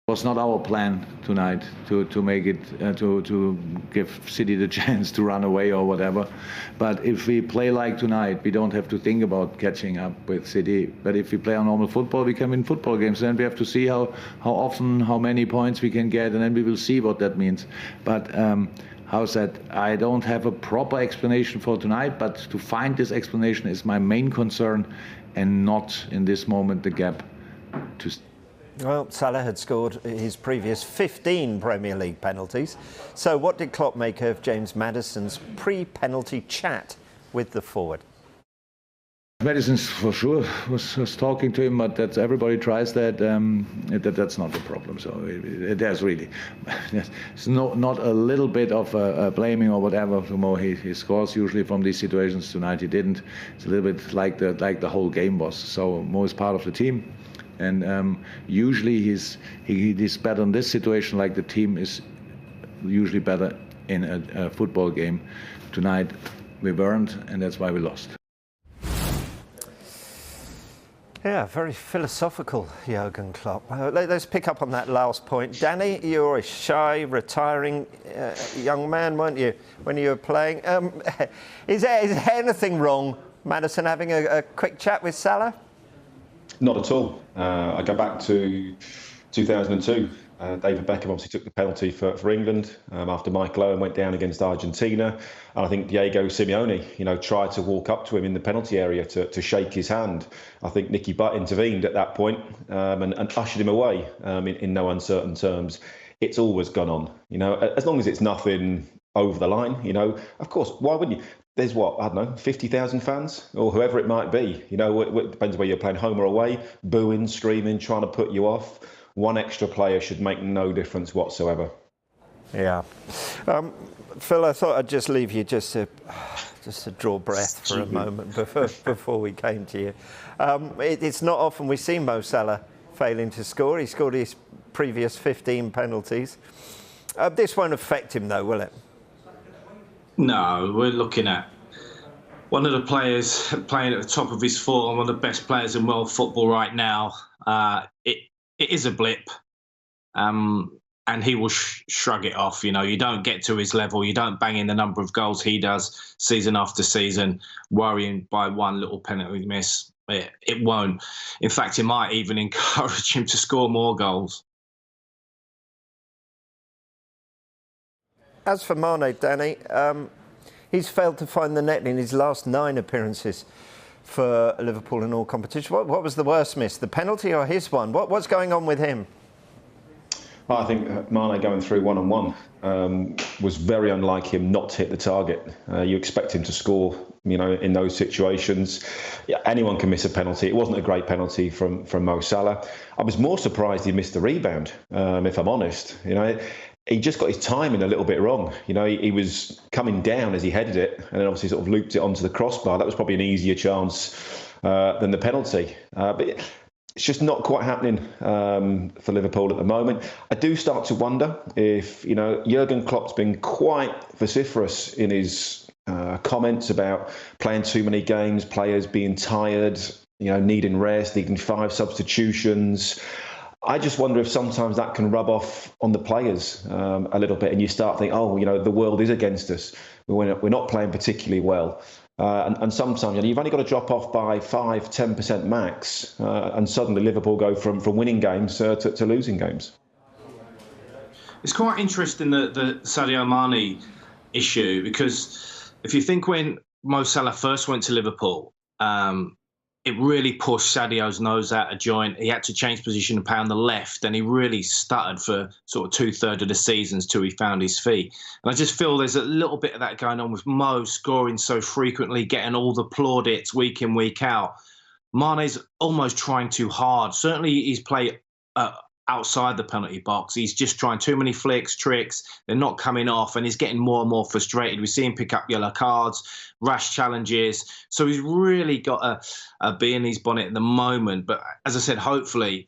was not our plan tonight to make it to give City the chance to run away or whatever. But if we play like tonight, we don't have to think about catching up with City. But if we play on normal football, we can win football games. Then we have to see how often, how many points we can get, and then we will see what that means. But how's that? I don't have a proper explanation for tonight, but to find this explanation is my main concern, and not in this moment the gap to. Well, Salah had scored his previous 15 Premier League penalties. So what did Klopp make of James Maddison's pre-penalty chat with the forward? Maddison for sure was talking to him, but that's, everybody tries that. That's not the problem. So there's really, it's not a little bit of blaming or whatever. He scores usually from these situations. Tonight he didn't. It's a little bit like the whole game was. So Mo is part of the team. And usually he's better in this situation, like the team is usually better in a football game. Tonight we weren't, and that's why we lost. Yeah, very philosophical, Jurgen Klopp. Let's pick up on that last point. Danny, you're a shy, retiring young man, weren't you, when you were playing? Is there anything wrong, Maddison, having a quick chat with Salah? Not at all. I go back to 2002. David Beckham obviously took the penalty for England after Michael Owen went down against Argentina. And I think Diego Simeone, tried to walk up to him in the penalty area to shake his hand. I think Nicky Butt intervened at that point and ushered him away in no uncertain terms. It's always gone on, as long as it's nothing over the line, of course, why wouldn't you? There's 50,000 fans or whoever it might be. It depends where you're playing, home or away, booing, screaming, trying to put you off. One extra player should make no difference whatsoever. Yeah. Phil, I thought I'd just leave you just to draw breath for a moment before we came to you. It's not often we see Mo Salah failing to score. He scored his previous 15 penalties. This won't affect him, though, will it? No, we're looking at one of the players playing at the top of his form, one of the best players in world football right now. It is a blip, and he will shrug it off. You don't get to his level. You don't bang in the number of goals he does season after season, worrying by one little penalty miss. It won't. In fact, it might even encourage him to score more goals. As for Mane, Danny, he's failed to find the net in his last 9 appearances for Liverpool in all competition. What was the worst miss, the penalty or his one? What's going on with him? I think Mane going through one-on-one was very unlike him not to hit the target. You expect him to score, in those situations. Yeah, anyone can miss a penalty. It wasn't a great penalty from Mo Salah. I was more surprised he missed the rebound, if I'm honest. He just got his timing a little bit wrong. He was coming down as he headed it, and then obviously sort of looped it onto the crossbar. That was probably an easier chance than the penalty. But it's just not quite happening for Liverpool at the moment. I do start to wonder if, Jurgen Klopp's been quite vociferous in his comments about playing too many games, players being tired, needing rest, needing 5 substitutions. I just wonder if sometimes that can rub off on the players a little bit, and you start thinking, the world is against us. We're not playing particularly well. And sometimes you've only got to drop off by 5-10% max, and suddenly Liverpool go from winning games to losing games. It's quite interesting, the Sadio Mane issue, because if you think when Mo Salah first went to Liverpool, it really pushed Sadio's nose out of joint. He had to change position and play on the left, and he really stuttered for sort of 2/3 of the seasons till he found his feet. And I just feel there's a little bit of that going on with Mo scoring so frequently, getting all the plaudits week in, week out. Mane's almost trying too hard. Certainly he's played outside the penalty box. He's just trying too many flicks, tricks. They're not coming off, and he's getting more and more frustrated. We see him pick up yellow cards, rash challenges. So he's really got a bee in his bonnet at the moment. But as I said, hopefully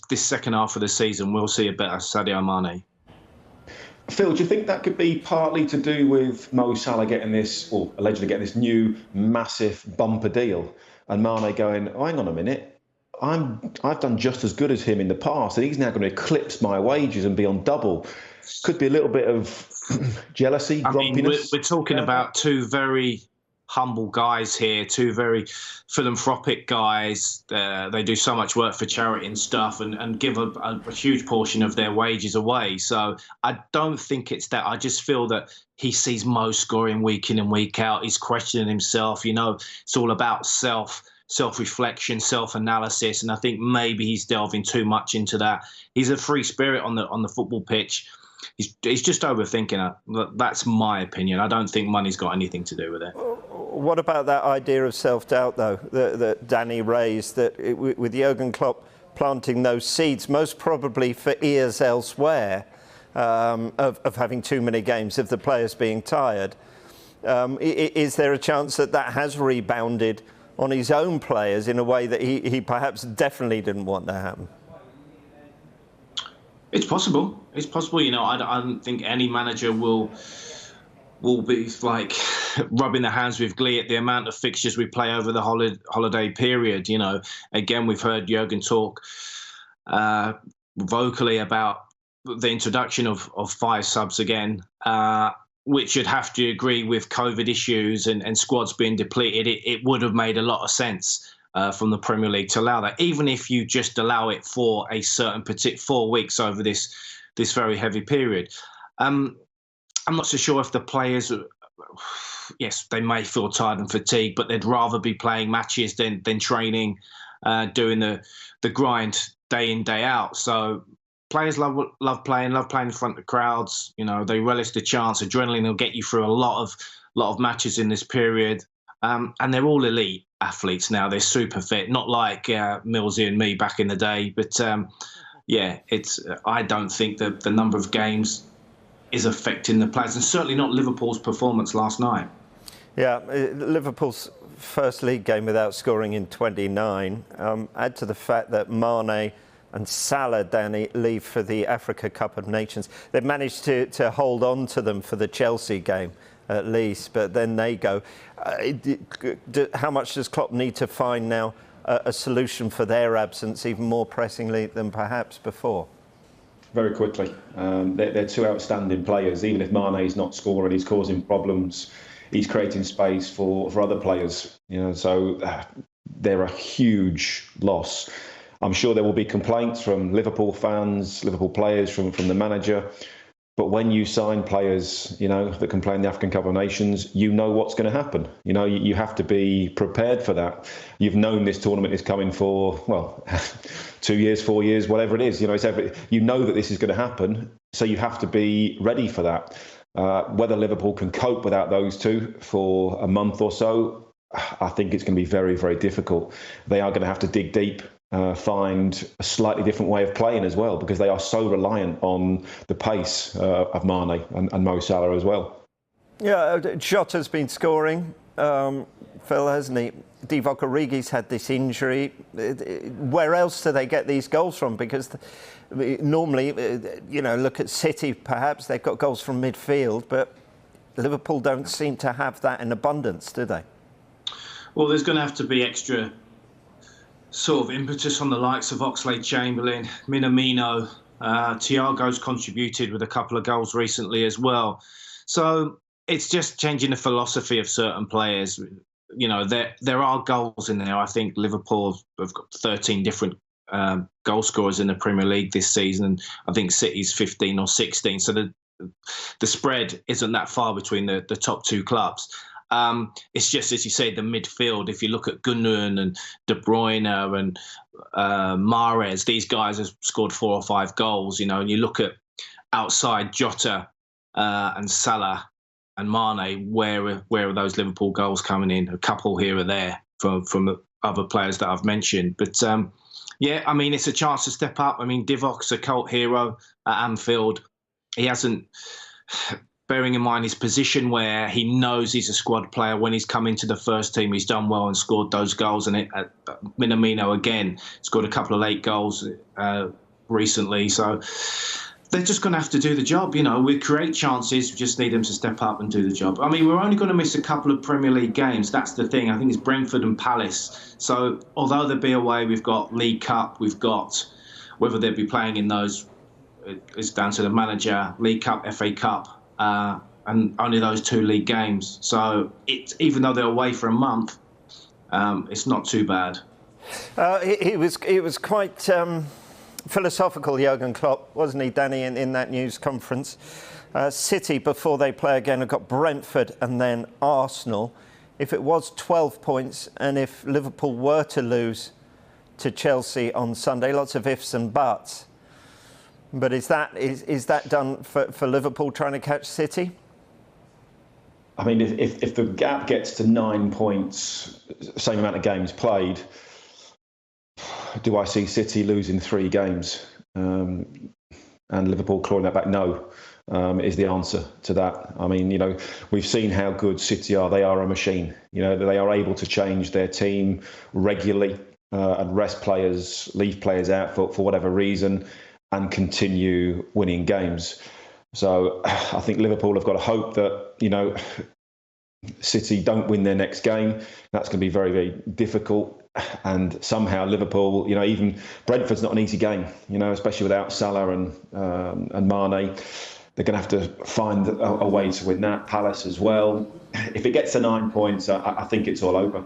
this second half of the season we'll see a better Sadio Mane. Phil, do you think that could be partly to do with Mo Salah getting this, or allegedly getting this new massive bumper deal, and Mane going, hang on a minute, I've done just as good as him in the past, and he's now going to eclipse my wages and be on double. Could be a little bit of jealousy, grumpiness. We're talking about two very humble guys here, two very philanthropic guys. They do so much work for charity and stuff, and give a huge portion of their wages away. So I don't think it's that. I just feel that he sees Mo scoring week in and week out. He's questioning himself. It's all about self-reflection, self-analysis, and I think maybe he's delving too much into that. He's a free spirit on the football pitch. He's just overthinking it. That's my opinion. I don't think money's got anything to do with it. What about that idea of self-doubt, though, that Danny raised, that with Jurgen Klopp planting those seeds, most probably for ears elsewhere, of having too many games, of the players being tired? Is there a chance that has rebounded on his own players in a way that he perhaps definitely didn't want to happen? It's possible. It's possible. I don't think any manager will be like rubbing their hands with glee at the amount of fixtures we play over the holiday period. Again, we've heard Jurgen talk vocally about the introduction of 5 subs again, which you'd have to agree with COVID issues and squads being depleted. It would have made a lot of sense from the Premier League to allow that, even if you just allow it for a certain 4 weeks over this very heavy period. I'm not so sure if the players, yes, they may feel tired and fatigued, but they'd rather be playing matches than training, doing the grind day in, day out. So players love playing in front of crowds. They relish the chance. Adrenaline will get you through a lot of matches in this period. And they're all elite athletes now. They're super fit, not like Millsy and me back in the day. But I don't think that the number of games is affecting the players, and certainly not Liverpool's performance last night. Yeah, Liverpool's first league game without scoring in 29. Add to the fact that Mane and Salah, Danny, leave for the Africa Cup of Nations. They've managed to hold on to them for the Chelsea game, at least, but then they go. How much does Klopp need to find now a solution for their absence, even more pressingly than perhaps before? Very quickly. They're two outstanding players. Even if Mane's not scoring, he's causing problems. He's creating space for other players. So they're a huge loss. I'm sure there will be complaints from Liverpool fans, Liverpool players, from the manager. But when you sign players, that can play in the African Cup of Nations, you know what's going to happen. You have to be prepared for that. You've known this tournament is coming for, 2 years, 4 years, whatever it is. You know that this is going to happen, so you have to be ready for that. Whether Liverpool can cope without those two for a month or so, I think it's going to be very, very difficult. They are going to have to dig deep. Find a slightly different way of playing as well, because they are so reliant on the pace of Mane and Mo Salah as well. Yeah, Jota's been scoring, Phil, hasn't he? Divock Origi's had this injury. Where else do they get these goals from? Because normally, look at City, perhaps, they've got goals from midfield, but Liverpool don't seem to have that in abundance, do they? Well, there's going to have to be extra sort of impetus on the likes of Oxlade-Chamberlain, Minamino. Thiago's contributed with a couple of goals recently as well. So it's just changing the philosophy of certain players. There are goals in there. I think Liverpool have got 13 different goal scorers in the Premier League this season, and I think City's 15 or 16. So the spread isn't that far between the top two clubs. It's just, as you say, the midfield. If you look at Gundogan and De Bruyne and Mahrez, these guys have scored 4 or 5 goals, and you look at outside Jota and Salah and Mane, where are those Liverpool goals coming in? A couple here or there from other players that I've mentioned. But it's a chance to step up. Divock's a cult hero at Anfield. He hasn't... Bearing in mind his position, where he knows he's a squad player, when he's come into the first team, he's done well and scored those goals. And Minamino, again, scored a couple of late goals recently. So they're just going to have to do the job. You know, we create chances, we just need them to step up and do the job. I mean, we're only going to miss a couple of Premier League games. That's the thing. I think it's Brentford and Palace. So although they'll be away, we've got League Cup, we've got, whether they'll be playing in those, it's down to the manager, League Cup, FA Cup, and only those 2 league games. So even though they're away for a month, it's not too bad. It was quite philosophical, Jurgen Klopp, wasn't he, Danny, in that news conference? City, before they play again, have got Brentford and then Arsenal. If it was 12 points and if Liverpool were to lose to Chelsea on Sunday, lots of ifs and buts. But is that done for Liverpool trying to catch City? I mean, if the gap gets to 9 points, same amount of games played, do I see City losing 3 games and Liverpool clawing that back? No, is the answer to that. I mean, you know, we've seen how good City are. They are a machine. You know, they are able to change their team regularly and rest players, leave players out for whatever reason, and continue winning games. So I think Liverpool have got to hope that, you know, City don't win their next game. That's going to be very, very difficult. And somehow Liverpool, you know, even Brentford's not an easy game, you know, especially without Salah and Mane. They're going to have to find a way to win that. Palace as well. If it gets to 9 points, I think it's all over.